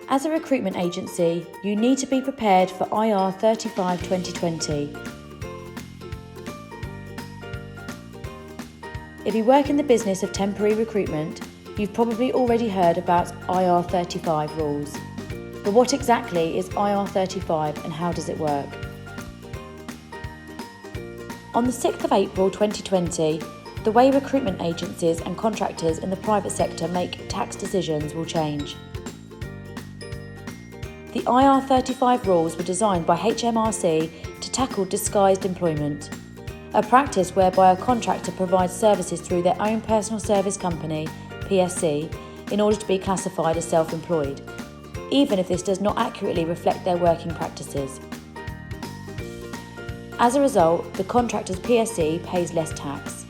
As a recruitment agency, you need to be prepared for IR35 2020. If you work in the business of temporary recruitment, you've probably already heard about IR35 rules. But what exactly is IR35 and how does it work? On the 6th of April 2020, the way recruitment agencies and contractors in the private sector make tax decisions will change. The IR35 rules were designed by HMRC to tackle disguised employment, a practice whereby a contractor provides services through their own personal service company, PSC, in order to be classified as self-employed, even if this does not accurately reflect their working practices. As a result, the contractor's PSC pays less tax.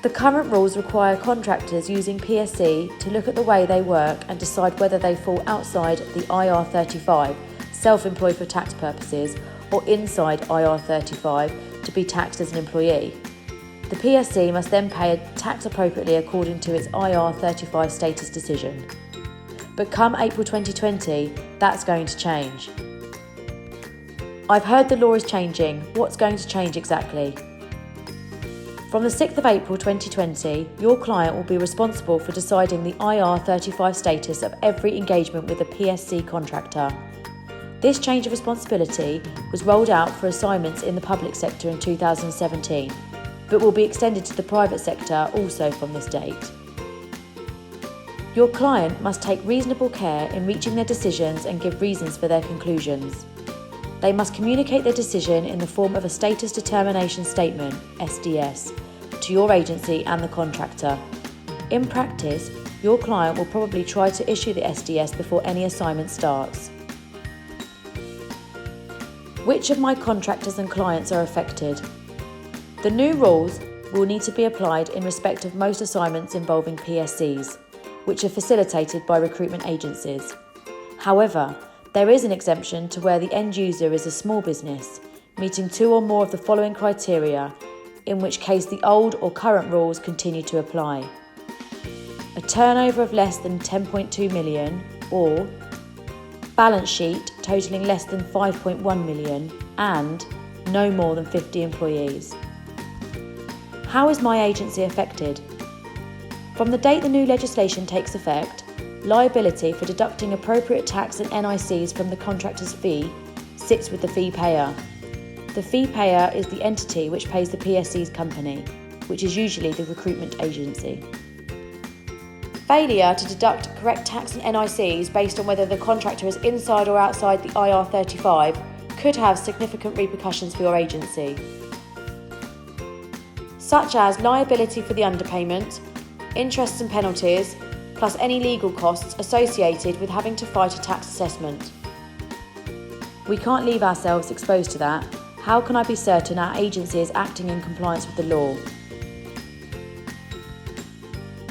The current rules require contractors using PSC to look at the way they work and decide whether they fall outside the IR35, self-employed for tax purposes, or inside IR35 to be taxed as an employee. The PSC must then pay tax appropriately according to its IR35 status decision. But come April 2020, that's going to change. I've heard the law is changing. What's going to change exactly? From the 6th of April 2020, your client will be responsible for deciding the IR35 status of every engagement with a PSC contractor. This change of responsibility was rolled out for assignments in the public sector in 2017, but will be extended to the private sector also from this date. Your client must take reasonable care in reaching their decisions and give reasons for their conclusions. They must communicate their decision in the form of a Status Determination Statement, SDS, to your agency and the contractor. In practice, your client will probably try to issue the SDS before any assignment starts. Which of my contractors and clients are affected? The new rules will need to be applied in respect of most assignments involving PSCs, which are facilitated by recruitment agencies. However, there is an exemption to where the end user is a small business, meeting 2 or more of the following criteria, in which case the old or current rules continue to apply. A turnover of less than 10.2 million or balance sheet totalling less than 5.1 million and no more than 50 employees. How is my agency affected? From the date the new legislation takes effect, liability for deducting appropriate tax and NICs from the contractor's fee sits with the fee payer. The fee payer is the entity which pays the PSC's company, which is usually the recruitment agency. Failure to deduct correct tax and NICs based on whether the contractor is inside or outside the IR35 could have significant repercussions for your agency, such as liability for the underpayment, interests and penalties, plus any legal costs associated with having to fight a tax assessment. We can't leave ourselves exposed to that. How can I be certain our agency is acting in compliance with the law?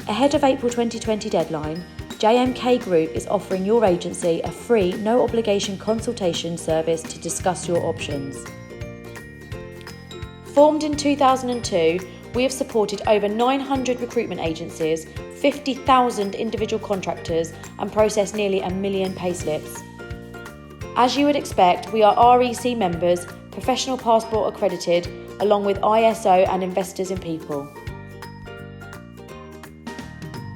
Ahead of April 2020 deadline, JMK Group is offering your agency a free, no-obligation consultation service to discuss your options. Formed in 2002, we have supported over 900 recruitment agencies, 50,000 individual contractors and processed nearly 1 million payslips. As you would expect, we are REC members, professional passport accredited, along with ISO and Investors in People.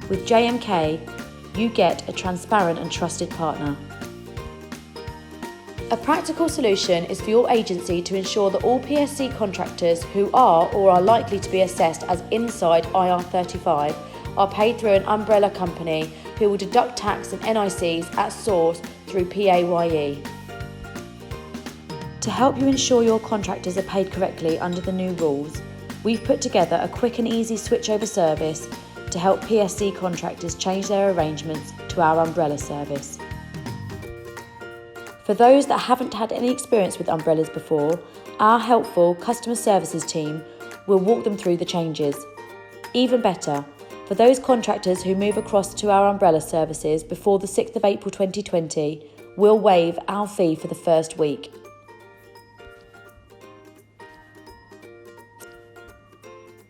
With JMK, you get a transparent and trusted partner. A practical solution is for your agency to ensure that all PSC contractors who are or are likely to be assessed as inside IR35 are paid through an umbrella company who will deduct tax and NICs at source through PAYE. To help you ensure your contractors are paid correctly under the new rules, we've put together a quick and easy switchover service to help PSC contractors change their arrangements to our umbrella service. For those that haven't had any experience with umbrellas before, our helpful customer services team will walk them through the changes. Even better, for those contractors who move across to our umbrella services before the 6th of April 2020, we'll waive our fee for the first week.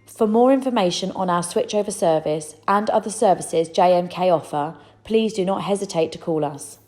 For more information on our switchover service and other services JMK offer, please do not hesitate to call us.